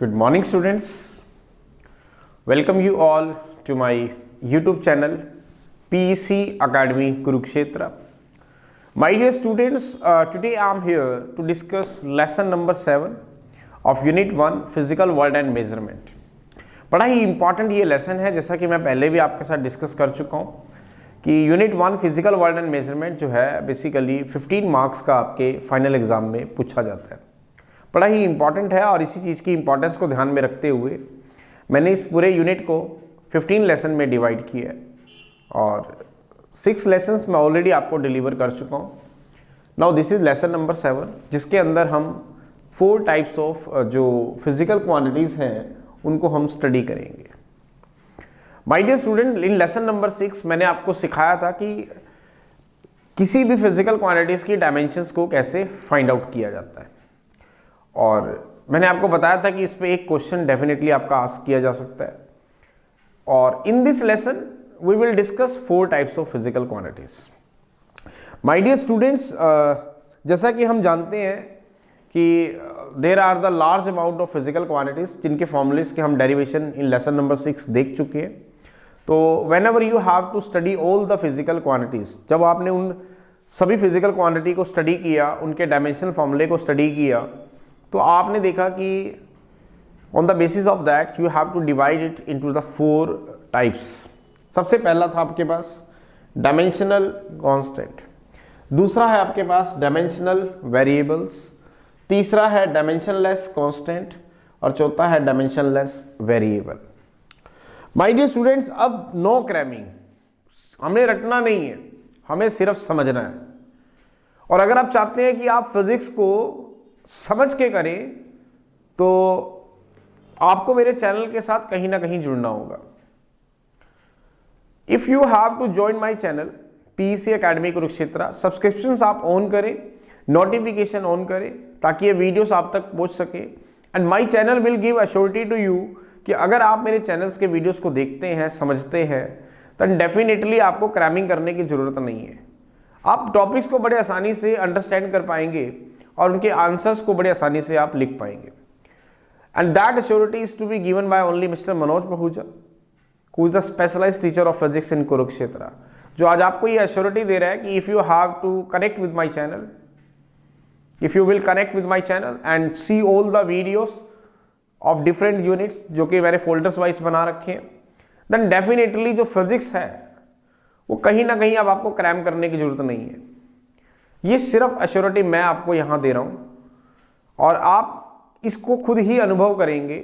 Good morning students. Welcome you all to my YouTube channel PEC Academy Kurukshetra. My dear students, today I am here to discuss lesson number 7 of Unit 1 Physical World and Measurement. बड़ा ही important ये lesson है, जैसा कि मैं पहले भी आपके साथ डिस्कस कर चुका हूँ कि unit 1 physical world and measurement जो है बेसिकली 15 मार्क्स का आपके फाइनल एग्जाम में पूछा जाता है। बड़ा ही इंपॉर्टेंट है और इसी चीज़ की इंपॉर्टेंस को ध्यान में रखते हुए मैंने इस पूरे यूनिट को 15 लेसन में डिवाइड किया है और 6 लेसन्स मैं ऑलरेडी आपको डिलीवर कर चुका हूँ। Now this is lesson number 7, जिसके अंदर हम 4 टाइप्स ऑफ जो फिजिकल क्वांटिटीज़ हैं उनको हम स्टडी करेंगे। My dear student, in lesson number 6 मैंने आपको सिखाया था कि किसी भी फिजिकल क्वांटिटीज़ की डायमेंशंस को कैसे फाइंड आउट किया जाता है, और मैंने आपको बताया था कि इस पे एक क्वेश्चन डेफिनेटली आपका आस्क किया जा सकता है। और in this lesson we will discuss 4 types of physical quantities. My dear students, जैसा कि हम जानते हैं कि there are the large amount of physical quantities जिनके फॉर्मूलेस के हम डेरिवेशन इन लेसन नंबर 6 देख चुके हैं। तो whenever you have to study all the physical quantities, जब आपने उन सभी फिजिकल क्वांटिटी को स्टडी किया, उनके डायमेंशनल फॉर्मूले को स्टडी किया, तो आपने देखा कि on the basis of that you have to divide it into the 4 types. सबसे पहला था आपके पास डायमेंशनल कांस्टेंट, दूसरा है आपके पास डायमेंशनल वेरिएबल्स, तीसरा है डायमेंशनलेस कांस्टेंट और चौथा है dimensionless variable. My dear students, अब नो क्रैमिंग, हमें रटना नहीं है, हमें सिर्फ समझना है। और अगर आप चाहते हैं कि आप फिजिक्स को समझ के करें तो आपको मेरे चैनल के साथ कहीं ना कहीं जुड़ना होगा। If you have to join my channel PEC academy Kurukshetra, subscriptions आप ऑन करें, नोटिफिकेशन ऑन करें ताकि ये वीडियोस आप तक पहुंच सके। And my channel will give assurity to you कि अगर आप मेरे चैनल्स के वीडियोस को देखते हैं, समझते हैं, तो डेफिनेटली आपको क्रैमिंग करने की जरूरत नहीं है। आप टॉपिक्स को बड़े आसानी से अंडरस्टैंड कर पाएंगे और उनके आंसर्स को बड़े आसानी से आप लिख पाएंगे। And that assurity is to be given by only mister Manoj Pahuja, who is the specialised teacher of physics in Kurukshetra, जो आज आपको ये अश्योरिटी दे रहा है कि if you have to connect with my channel, if you will connect with my channel and see all the videos of different units जो कि मैंने फोल्डर्स वाइज बना रखे हैं, देन डेफिनेटली जो फिजिक्स है वो कहीं ना कहीं अब आपको क्रैम करने की जरूरत नहीं है। ये सिर्फ अश्योरिटी मैं आपको यहां दे रहा हूं और आप इसको खुद ही अनुभव करेंगे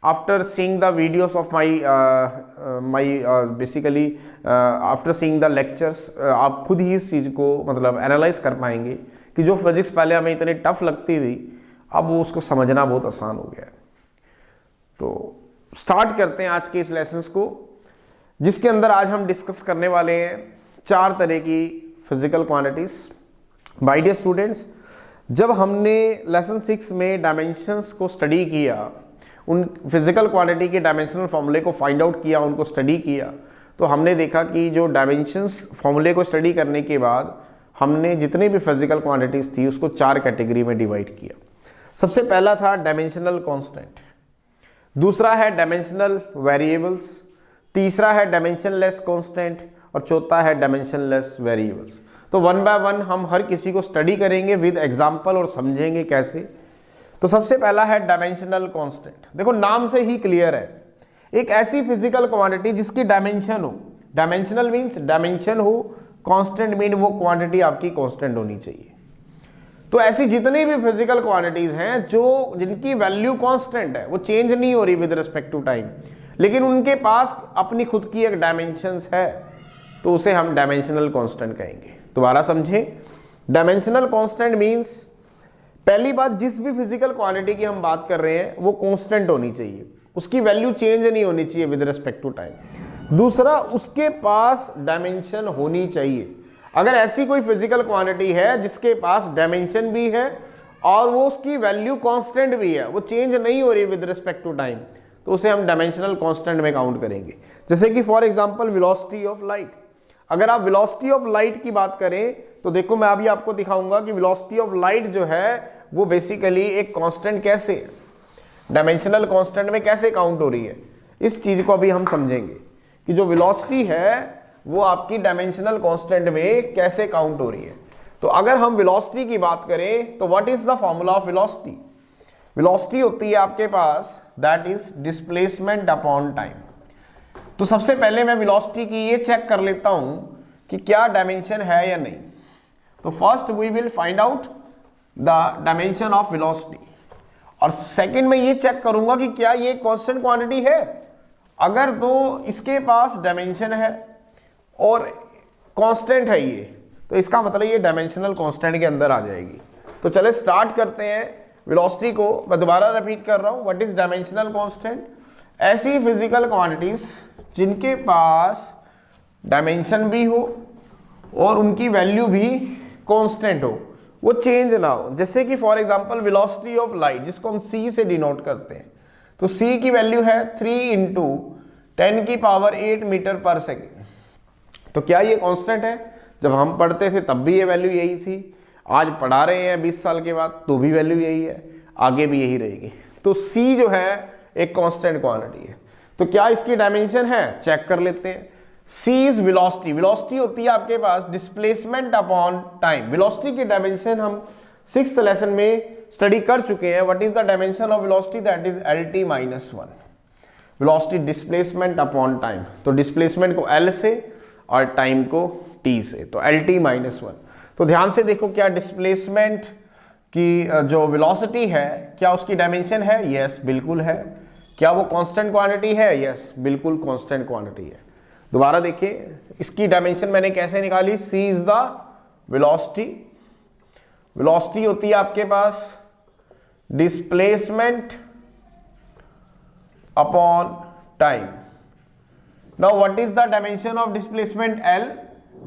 after seeing the videos of my basically after seeing the lectures. आप खुद ही इस चीज़ को मतलब एनालाइज कर पाएंगे कि जो फिजिक्स पहले हमें इतनी टफ लगती थी अब वो उसको समझना बहुत आसान हो गया है। तो स्टार्ट करते हैं आज के इस लेसन को, जिसके अंदर आज हम डिस्कस करने वाले हैं 4 तरह की physical quantities. My dear students, जब हमने लेसन 6 में डायमेंशंस को स्टडी किया, उन फिजिकल क्वांटिटी के डायमेंशनल फॉर्मूले को फाइंड आउट किया, उनको स्टडी किया, तो हमने देखा कि जो डायमेंशंस फॉर्मूले को स्टडी करने के बाद हमने जितने भी फिजिकल क्वांटिटीज थी उसको 4 कैटेगरी में डिवाइड किया। सबसे पहला था डायमेंशनल कांस्टेंट, दूसरा है डायमेंशनल वेरिएबल्स, तीसरा है डायमेंशनलेस कांस्टेंट और चौथा है डायमेंशनलेस वेरिएबल्स। तो 1 बाय 1 हम हर किसी को स्टडी करेंगे विद एग्जांपल और समझेंगे कैसे। तो सबसे पहला है डायमेंशनल कांस्टेंट। देखो नाम से ही क्लियर है, एक ऐसी फिजिकल क्वांटिटी जिसकी डायमेंशन हो, डायमेंशनल मींस डायमेंशन हो, कांस्टेंट मीन वो क्वांटिटी आपकी कांस्टेंट होनी चाहिए। तो ऐसी जितनी भी फिजिकल क्वांटिटीज हैं जो जिनकी वैल्यू कांस्टेंट है, वो चेंज नहीं हो रही विद रिस्पेक्ट टू टाइम, लेकिन उनके पास अपनी खुद की एक डायमेंशंस है, तो उसे हम डायमेंशनल कांस्टेंट कहेंगे। दोबारा समझें, डायमेंशनल कांस्टेंट मींस पहली बात, जिस भी फिजिकल क्वांटिटी की हम बात कर रहे हैं वो कांस्टेंट होनी चाहिए, उसकी वैल्यू चेंज नहीं होनी चाहिए विद रिस्पेक्ट टू टाइम। दूसरा, उसके पास डायमेंशन होनी चाहिए। अगर ऐसी कोई फिजिकल क्वांटिटी है जिसके पास डायमेंशन भी है और वो उसकी वैल्यू कांस्टेंट भी है, वो चेंज नहीं हो रही विद रिस्पेक्ट टू टाइम, तो उसे हम डायमेंशनल कांस्टेंट में काउंट करेंगे। जैसे कि for example velocity of light, अगर आप वेलोसिटी ऑफ लाइट की बात करें तो देखो मैं अभी आपको दिखाऊंगा कि वेलोसिटी ऑफ लाइट जो है वो बेसिकली एक कांस्टेंट कैसे है। डायमेंशनल कांस्टेंट में कैसे काउंट हो रही है, इस चीज को अभी हम समझेंगे कि जो वेलोसिटी है वो आपकी डायमेंशनल कांस्टेंट में कैसे काउंट हो रही है। तो अगर हम वेलोसिटी की बात करें तो what is the formula of velocity? Velocity होती है आपके पास that is displacement upon time. तो सबसे पहले मैं वेलोसिटी की ये चेक कर लेता हूं कि क्या डायमेंशन है या नहीं। तो first we will find out the dimension of velocity, और सेकंड में ये चेक करूंगा कि क्या ये कांस्टेंट क्वांटिटी है। अगर तो इसके पास डायमेंशन है और कांस्टेंट है ये, तो इसका मतलब ये डायमेंशनल कांस्टेंट के अंदर आ जाएगी। तो चले स्टार्ट करते हैं वेलोसिटी को। मैं दोबारा रिपीट कर रहा हूं, व्हाट इज डायमेंशनल कांस्टेंट? ऐसी फिजिकल क्वांटिटीज जिनके पास डायमेंशन भी हो और उनकी वैल्यू भी कांस्टेंट हो, वो चेंज ना हो। जैसे कि for example velocity of light, जिसको हम c से डिनोट करते हैं, तो c की वैल्यू है 3 × 10⁸ मीटर पर सेकेंड। तो क्या ये कांस्टेंट है? जब हम पढ़ते थे तब भी ये वैल्यू यही थी, आज पढ़ा रहे हैं 20 साल के बाद तो भी वैल्यू यही है, आगे भी यही रहेगी। तो c जो है एक कांस्टेंट क्वांटिटी है। तो क्या इसकी डायमेंशन है? चेक कर लेते हैं। c is velocity. वेलोसिटी होती है आपके पास डिस्प्लेसमेंट अपॉन टाइम। वेलोसिटी की डायमेंशन हम 6th लेसन में स्टडी कर चुके हैं। What is the dimension of velocity? That is LT-1। Velocity displacement upon time, तो डिस्प्लेसमेंट को L से और टाइम को T से, तो LT-1। तो ध्यान से देखो, क्या डिस्प्लेसमेंट की जो वेलोसिटी है क्या उसकी डायमेंशन है? यस, बिल्कुल है। क्या वो कांस्टेंट क्वांटिटी है? यस, बिल्कुल कांस्टेंट क्वांटिटी है। दोबारा देखिए, इसकी डायमेंशन मैंने कैसे निकाली? c is the velocity. Velocity होती है आपके पास displacement upon time. Now what is the dimension of displacement? L।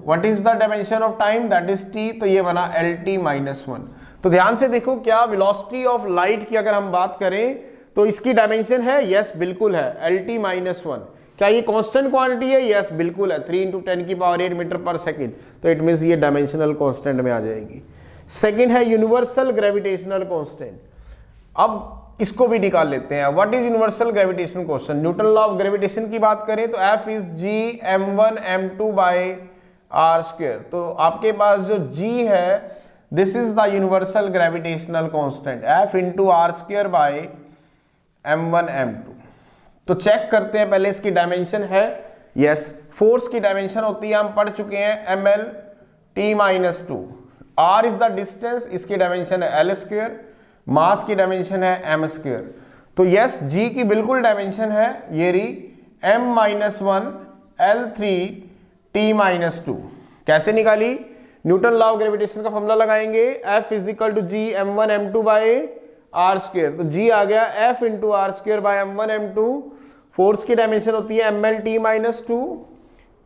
What is the dimension of time? That is T। तो ये बना LT-1। तो ध्यान से देखो, क्या वेलोसिटी ऑफ लाइट की अगर हम बात करें तो इसकी डायमेंशन है? यस, बिल्कुल है, LT-1। क्या ये कांस्टेंट क्वांटिटी है? यस, बिल्कुल है, 3 × 10⁸ मीटर पर सेकेंड। तो इट मींस ये डायमेंशनल कांस्टेंट में आ जाएगी। सेकंड है यूनिवर्सल ग्रेविटेशनल कांस्टेंट। अब इसको भी निकाल लेते हैं। What is universal gravitation constant? Newton law of gravitation की बात करें तो F इज G(m1m2/r²). तो आपके पास जो G है, this is the universal gravitational constant, F × r²/m1m2। तो चेक करते हैं पहले इसकी डायमेंशन है। यस, फोर्स की डायमेंशन होती है, हम पढ़ चुके हैं, mL(T-2). r is the distance, इसकी डायमेंशन है L²। मास की डायमेंशन है m²। तो यस, g की बिल्कुल डायमेंशन है ये रही m-1 L3T-2। कैसे निकाली? न्यूटन लॉ ऑफ ग्रेविटेशन का फॉर्मूला लगाएंगे, F = G(m1m2/r²). तो G आ गया F × r²/m1m2। फोर्स की डायमेंशन होती है mL(T-2).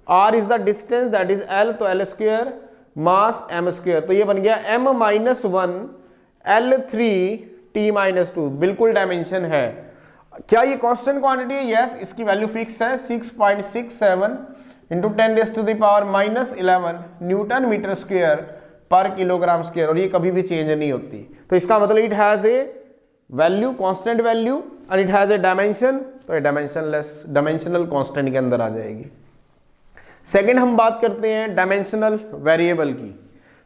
r is the distance, that is L, तो L²। मास m²। तो ये बन गया m-1 L3T-2। बिल्कुल डायमेंशन है। क्या ये कांस्टेंट क्वांटिटी है? यस, इसकी वैल्यू फिक्स है, 6.67 × 10⁻⁻11 न्यूटन मीटर स्क्वायर पर किलोग्राम स्क्वायर, और ये कभी भी चेंज नहीं होती। तो इसका मतलब it has a value, constant value, and it has a dimension. तो ये डायमेंशनलेस, डायमेंशनल कांस्टेंट के अंदर आ जाएगी। सेकंड हम बात करते हैं डायमेंशनल वेरिएबल की।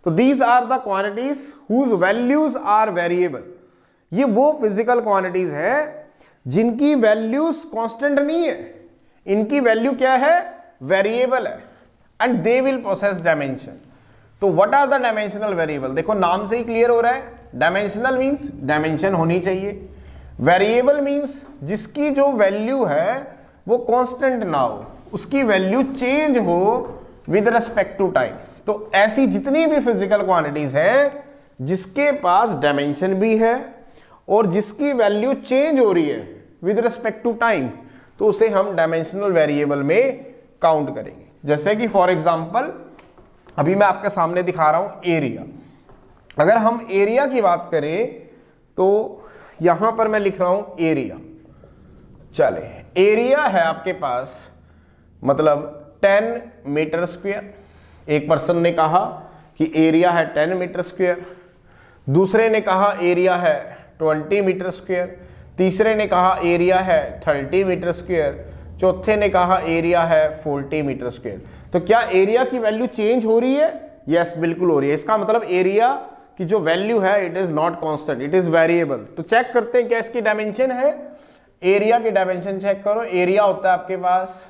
तो these are the quantities whose values are variable. ये वो फिजिकल क्वांटिटीज है जिनकी वैल्यूज कांस्टेंट नहीं है, इनकी वैल्यू क्या है? वेरिएबल है, and they will possess dimension. तो what are the dimensional variable? देखो नाम से ही क्लियर हो रहा है, डायमेंशनल मींस डायमेंशन होनी चाहिए, वेरिएबल मींस जिसकी जो वैल्यू है वो कांस्टेंट ना हो, उसकी वैल्यू चेंज हो विद रिस्पेक्ट टू टाइम। तो ऐसी जितनी भी फिजिकल क्वांटिटीज हैं जिसके पास डायमेंशन भी है और जिसकी वैल्यू चेंज हो रही है विद रिस्पेक्ट टू टाइम, तो उसे हम डायमेंशनल वेरिएबल में काउंट करेंगे। जैसे कि फॉर एग्जांपल अभी मैं आपके सामने दिखा रहा हूं एरिया। अगर हम एरिया की बात करें तो यहां पर मैं लिख रहा हूं एरिया। चले, एरिया है आपके पास मतलब 10 मीटर स्क्वायर। एक पर्सन ने कहा कि एरिया है 10 मीटर स्क्वायर, दूसरे ने कहा एरिया है 20 मीटर स्क्वायर, तीसरे ने कहा एरिया है 30 मीटर स्क्वायर, चौथे ने कहा एरिया है 40 मीटर स्क्वायर। तो क्या एरिया की वैल्यू चेंज हो रही है? यस, बिल्कुल हो रही है। इसका मतलब एरिया की जो वैल्यू है it is not constant, it is variable. तो चेक करते हैं क्या इसकी डायमेंशन है। एरिया की डायमेंशन चेक करो। एरिया होता है आपके पास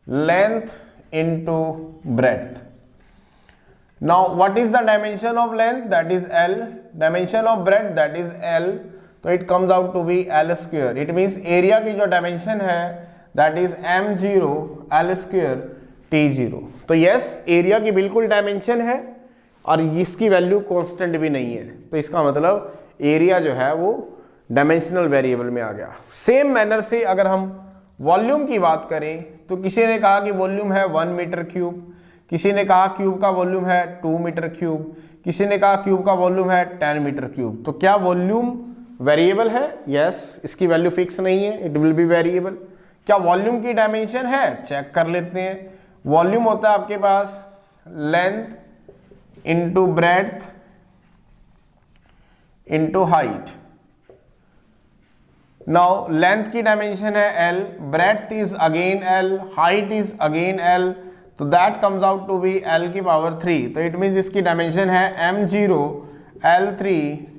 length into breadth. Now what is the dimension of length? That is L, dimension of breadth that is L, तो it comes out to be L square. It means area की जो dimension है that is m0 L square T0। तो yes, area की बिल्कुल dimension है और इसकी वैल्यू कांस्टेंट भी नहीं है, तो इसका मतलब एरिया जो है वो डायमेंशनल वेरिएबल में आ गया। सेम मैनर से अगर हम वॉल्यूम की बात करें तो किसी ने कहा कि वॉल्यूम है 1 मीटर क्यूब, किसी ने कहा क्यूब का वॉल्यूम है 2 मीटर क्यूब, किसी ने कहा क्यूब का वॉल्यूम है 10 मीटर क्यूब। तो क्या वॉल्यूम वेरिएबल है? यस, इसकी वैल्यू फिक्स नहीं है, इट विल बी वेरिएबल। क्या वॉल्यूम की डायमेंशन है? चेक कर लेते हैं। वॉल्यूम होता है आपके पास length into breadth into height. Now length की डायमेंशन है L, breadth is again L, height is again L, तो that comes out to be L की पावर 3। तो इट मींस इसकी डायमेंशन है m0 L3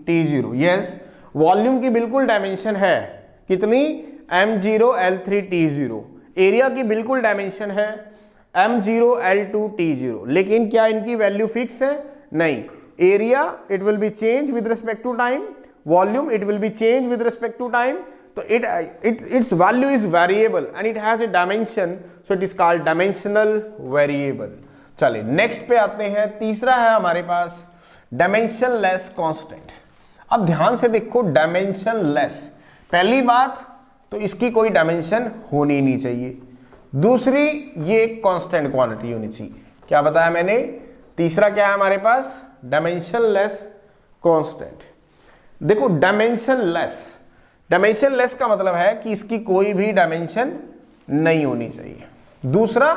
T0। Yes, volume की बिल्कुल dimension है कितनी? m0 L3 T0। एरिया की बिल्कुल डायमेंशन है m0 L2 T0, लेकिन क्या इनकी वैल्यू फिक्स है? नहीं। Area it will be change with respect to time, volume it will be change with respect to time, तो its value is variable and it has a dimension, so it is called dimensional variable। चलिए next पे आते हैं। तीसरा है हमारे पास dimensionless constant। अब ध्यान से देखो, dimensionless, पहली बात तो इसकी कोई डायमेंशन होनी नहीं चाहिए, दूसरी ये कांस्टेंट क्वांटिटी होनी चाहिए। क्या बताया मैंने? तीसरा क्या है हमारे पास? Dimensionless constant. देखो डायमेंशनलेस, डायमेंशनलेस का मतलब है कि इसकी कोई भी डायमेंशन नहीं होनी चाहिए। दूसरा,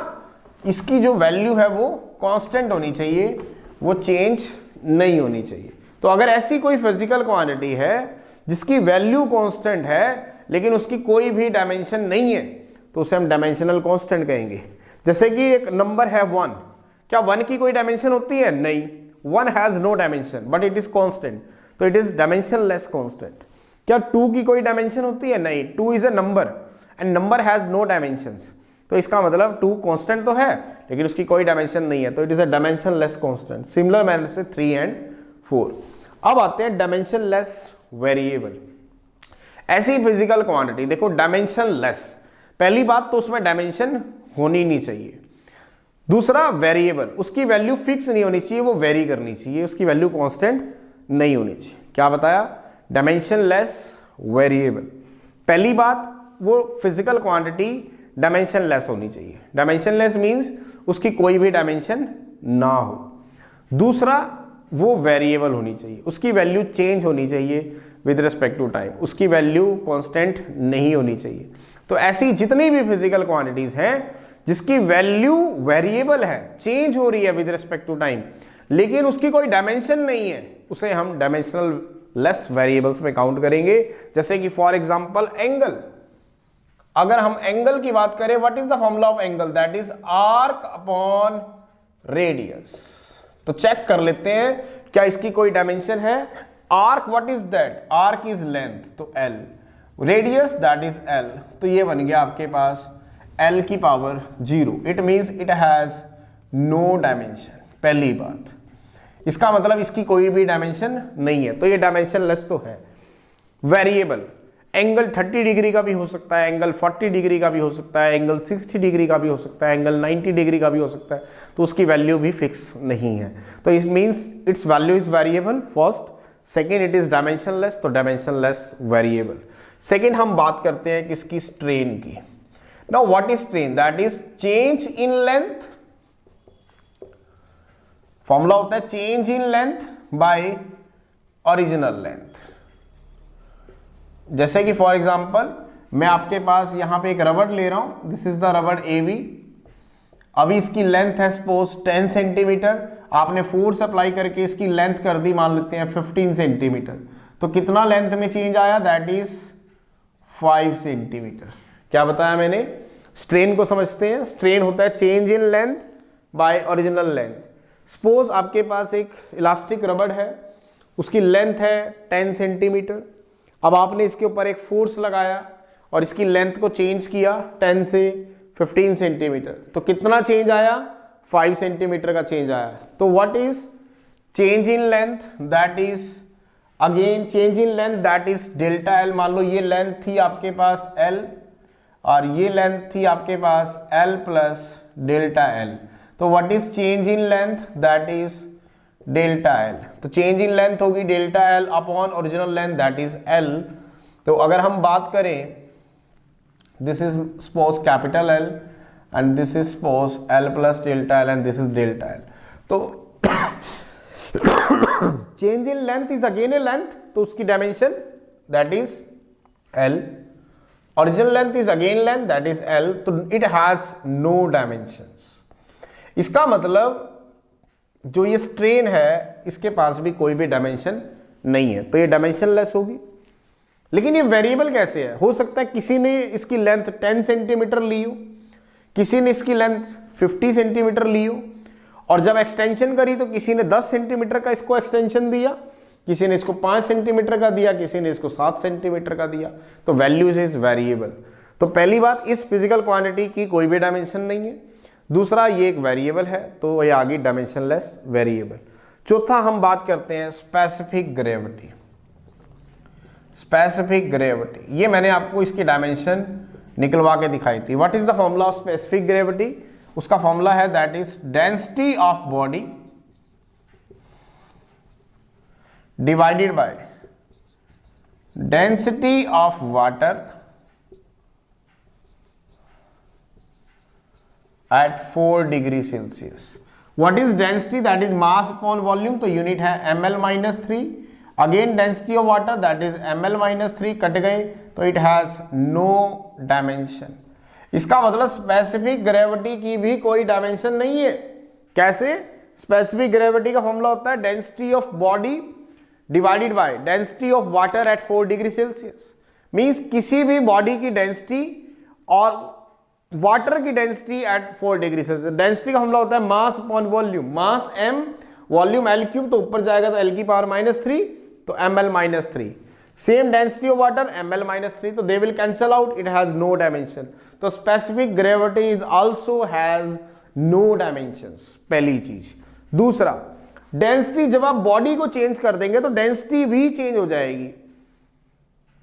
इसकी जो वैल्यू है वो कांस्टेंट होनी चाहिए, वो चेंज नहीं होनी चाहिए। तो अगर ऐसी कोई फिजिकल क्वांटिटी है जिसकी वैल्यू कांस्टेंट है लेकिन उसकी कोई भी डायमेंशन नहीं है तो उसे हम डायमेंशनल कांस्टेंट कहेंगे। जैसे कि एक नंबर है 1, क्या 1 की कोई डायमेंशन होती है? नहीं, 1 has no dimension but it is constant, तो इट इज डायमेंशनलेस कांस्टेंट। क्या 2 की कोई डायमेंशन होती है? नहीं, 2 is a number and number has no dimensions, तो इसका मतलब 2 कांस्टेंट तो है लेकिन उसकी कोई डायमेंशन नहीं है, तो it is a dimensionless constant. Similar manner से 3 एंड 4। अब आते हैं डायमेंशनलेस वेरिएबल। ऐसी फिजिकल क्वांटिटी, देखो डायमेंशनलेस, पहली बात तो उसमें डायमेंशन होनी नहीं चाहिए। दूसरा वेरिएबल, उसकी वैल्यू फिक्स नहीं होनी चाहिए, वो वेरी करनी चाहिए, उसकी वैल्यू कांस्टेंट नहीं होनी चाहिए। क्या बताया? Dimensionless variable. पहली बात, वो फिजिकल क्वांटिटी डायमेंशनलेस होनी चाहिए। डायमेंशनलेस मींस उसकी कोई भी डायमेंशन ना हो। दूसरा, वो वेरिएबल होनी चाहिए, उसकी वैल्यू चेंज होनी चाहिए विद रिस्पेक्ट टू टाइम, उसकी वैल्यू कांस्टेंट नहीं होनी चाहिए। तो ऐसी जितनी भी फिजिकल क्वांटिटीज हैं जिसकी वैल्यू वेरिएबल है, चेंज हो रही है विद रिस्पेक्ट टू टाइम, लेकिन उसकी कोई डायमेंशन नहीं है, उसे हम डायमेंशनल लेस वेरिएबल्स में काउंट करेंगे। जैसे कि फॉर एग्जांपल एंगल, अगर हम एंगल की बात करें, what is the formula of angle? That is arc upon radius. तो चेक कर लेते हैं क्या इसकी कोई डायमेंशन है। Arc what is that? Arc is length, तो L, radius that is L, तो ये बन गया आपके पास L की power 0। It means it has no dimension. पहली बात, इसका मतलब इसकी कोई भी डायमेंशन नहीं है, तो ये डायमेंशनलेस तो है। वेरिएबल, एंगल 30 डिग्री का भी हो सकता है, एंगल 40 डिग्री का भी हो सकता है, एंगल 60 डिग्री का भी हो सकता है, एंगल 90 डिग्री का भी हो सकता है, तो उसकी वैल्यू भी फिक्स नहीं है। तो इस means it's value is variable first, second it is dimensionless, तो डायमेंशनलेस वेरिएबल। सेकेंड हम बात करते हैं किसकी? स्ट्रेन की। Now what is strain? That is change in length, formula होता है change in length bye original length. जैसे कि फॉर एग्जांपल मैं आपके पास यहां पे एक रबड़ ले रहा हूं, दिस इज द रबड़ AB, अभी इसकी लेंथ है सपोज 10 सेंटीमीटर, आपने फोर्स अप्लाई करके इसकी लेंथ कर दी मान लेते हैं 15 सेंटीमीटर, तो कितना लेंथ में चेंज आया? That is 5 centimetre. क्या बताया मैंने? स्ट्रेन को समझते हैं। स्ट्रेन होता है change in length bye original length. Suppose आपके पास एक इलास्टिक रबड़ है, उसकी लेंथ है 10 सेंटीमीटर। अब आपने इसके ऊपर एक फोर्स लगाया और इसकी लेंथ को चेंज किया 10 से 15 सेंटीमीटर, तो कितना चेंज आया? 5 सेंटीमीटर का चेंज आया। तो what is change in length? That is again change in length, that is delta L. मान लो ये लेंथ थी आपके पास एल और ये लेंथ थी आपके पास एल प्लस डेल्टा एल। तो what is change in length? That is delta L. तो चेंज इन लेंथ होगी delta L upon original length, that is L. तो अगर हम बात करें, this is suppose capital L and this is suppose L plus delta L and this is delta L. तो change in length is again a length, तो उसकी dimension that is L. Original length is again length, that is L. तो it has no dimensions. इसका मतलब जो ये strain है इसके पास भी कोई भी डायमेंशन नहीं है, तो ये डायमेंशनलेस होगी। लेकिन ये वेरिएबल कैसे है? हो सकता है किसी ने इसकी लेंथ 10 सेंटीमीटर ली हो, किसी ने इसकी लेंथ 50 सेंटीमीटर ली हो, और जब एक्सटेंशन करी तो किसी ने 10 सेंटीमीटर का इसको एक्सटेंशन दिया, किसी ने इसको 5 सेंटीमीटर का दिया, किसी ने इसको 7 सेंटीमीटर का दिया। तो वैल्यूज इज वेरिएबल। तो पहली बात, इस फिजिकल क्वांटिटी की कोई भी डायमेंशन नहीं है। दूसरा, ये एक वेरिएबल है, तो ये आगे डायमेंशनलेस वेरिएबल। चौथा हम बात करते हैं स्पेसिफिक ग्रेविटी। स्पेसिफिक ग्रेविटी, ये मैंने आपको इसकी डायमेंशन निकलवा के दिखाई थी। What is the formula of specific gravity? उसका फॉर्मूला है that is density of body divided by density of water at 4 degree Celsius. What is density? That is mass upon volume, तो यूनिट है ml-3। Again density of water that is ml-3, cut गए तो it has no dimension. इसका मतलब specific gravity की भी कोई dimension नहीं है। कैसे? स्पेसिफिक ग्रेविटी का फॉर्मूला होता है density of body divided by density of water at 4 degree Celsius. Means किसी भी बॉडी की डेंसिटी और वाटर की density at 4 degree Celsius. Density का फॉर्मूला होता है मास अपॉन वॉल्यूम, मास m, वॉल्यूम l क्यूब, तो ऊपर जाएगा तो l की पावर -3, तो ml-3। Same density of water ml-3, तो they will cancel out, it has no dimension. तो specific gravity is also has no dimensions, पहली चीज। दूसरा, डेंसिटी जब आप बॉडी को चेंज कर देंगे तो डेंसिटी भी चेंज हो जाएगी,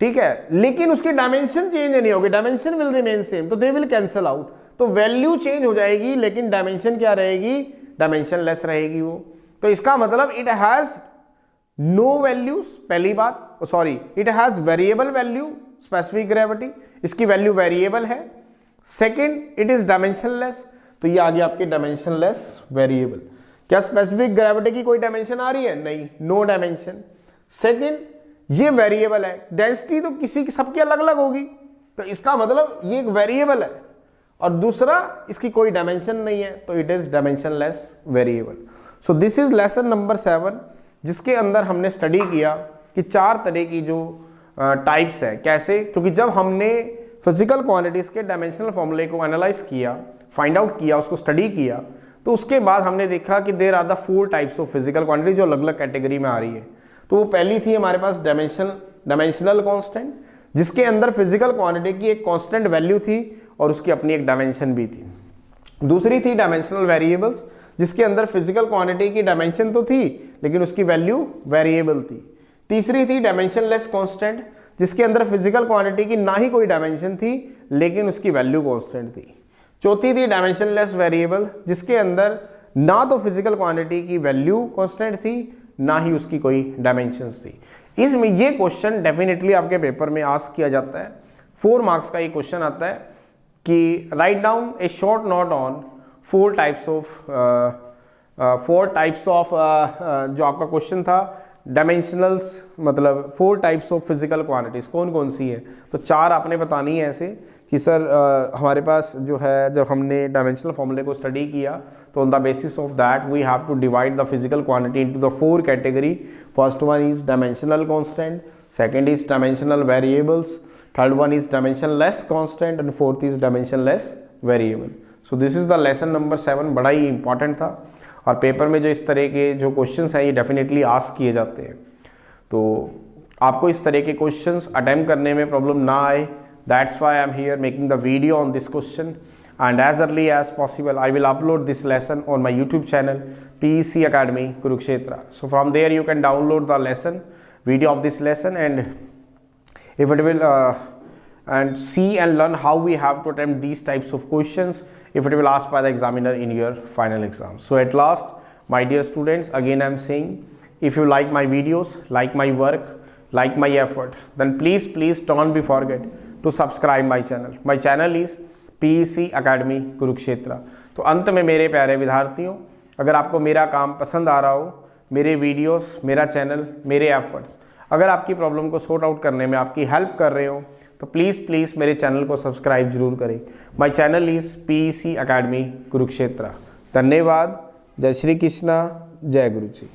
ठीक है, लेकिन उसकी डायमेंशन चेंज नहीं होगी, डायमेंशन विल रिमेन सेम, तो दे विल कैंसल आउट। तो वैल्यू चेंज हो जाएगी लेकिन डायमेंशन क्या रहेगी? डायमेंशन लेस रहेगी वो। तो इसका मतलब इट हैज नो वैल्यूज, पहली बात, sorry, it has variable value specific gravity, इसकी वैल्यू वेरिएबल है। सेकेंड, इट इज डायमेंशनलेस, तो ये आ गया आपके डायमेंशनलेस वेरिएबल। क्या स्पेसिफिक ग्रेविटी की कोई डायमेंशन आ रही है? नहीं, नो डायमेंशन। सेकेंड, ये वेरिएबल है, डेंसिटी तो किसी की सबकी अलग अलग होगी, तो इसका मतलब ये एक वेरिएबल है, और दूसरा इसकी कोई डायमेंशन नहीं है, तो it is dimensionless variable. So this is lesson number 7, जिसके अंदर हमने स्टडी किया कि 4 तरह की जो टाइप्स है। कैसे? क्योंकि जब हमने फिजिकल क्वांटिटीज के डायमेंशनल फॉर्मूले को एनालाइज किया, फाइंड आउट किया, उसको स्टडी किया, तो उसके बाद हमने देखा कि there are the 4 types of physical quantity जो अलग अलग कैटेगरी में आ रही है। तो वो पहली थी हमारे पास डायमेंशनल कांस्टेंट, जिसके अंदर फिजिकल क्वांटिटी की एक कांस्टेंट वैल्यू थी और उसकी अपनी एक डायमेंशन भी थी। दूसरी थी डायमेंशनल वेरिएबल्स, जिसके अंदर फिजिकल क्वांटिटी की डायमेंशन तो थी लेकिन उसकी वैल्यू वेरिएबल थी। तीसरी थी डायमेंशनलेस कांस्टेंट, जिसके अंदर फिजिकल क्वांटिटी की ना ही कोई डायमेंशन थी लेकिन उसकी वैल्यू कांस्टेंट थी। चौथी थी डायमेंशनलेस वेरिएबल, जिसके अंदर ना तो फिजिकल क्वांटिटी की वैल्यू कांस्टेंट थी ना ही उसकी कोई डायमेंशंस थी। इसमें ये क्वेश्चन डेफिनेटली आपके पेपर में आस्क किया जाता है, 4 मार्क्स का ये क्वेश्चन आता है कि write down A short note on 4 types of जो आपका क्वेश्चन था डायमेंशनल्स, मतलब 4 टाइप्स ऑफ फिजिकल क्वांटिटीज कौन कौन सी है। तो 4 आपने बतानी है ऐसे कि सर हमारे पास जो है, जब हमने डायमेंशनल फॉर्मूले को स्टडी किया तो on the basis of that we have to divide the physical quantity into the 4 category. First one is dimensional constant, second is dimensional variables, third one is dimensionless constant and fourth is dimensionless variable. So this is the lesson number 7. बड़ा ही important था और paper में जो इस तरह के जो questions हैं ये डेफिनेटली आस्क किए जाते हैं, तो आपको इस तरह के क्वेश्चंस अटेम्प्ट करने में प्रॉब्लम ना आए, that's why I am here making the video on this question, and as early as possible I will upload this lesson on my YouTube channel PEC Academy Kurukshetra. So from there you can download the lesson video of this lesson and if it will and see and learn how we have to attempt these types of questions if it will asked by the examiner in your final exam. So at last, my dear students, again I am saying, if you like my videos, like my work, like my effort, then please don't be forget to subscribe my channel. My channel is PEC Academy Kurukshetra. तो अंत में मेरे प्यारे विद्यार्थियों, अगर आपको मेरा काम पसंद आ रहा हो, मेरे वीडियोस, मेरा चैनल, मेरे एफर्ट्स अगर आपकी प्रॉब्लम को सॉर्ट आउट करने में आपकी हेल्प कर रहे हो, तो प्लीज़ मेरे चैनल को सब्सक्राइब जरूर करें. My channel is PEC Academy Kurukshetra. धन्यवाद. जय श्री कृष्णा. जय गुरु जी.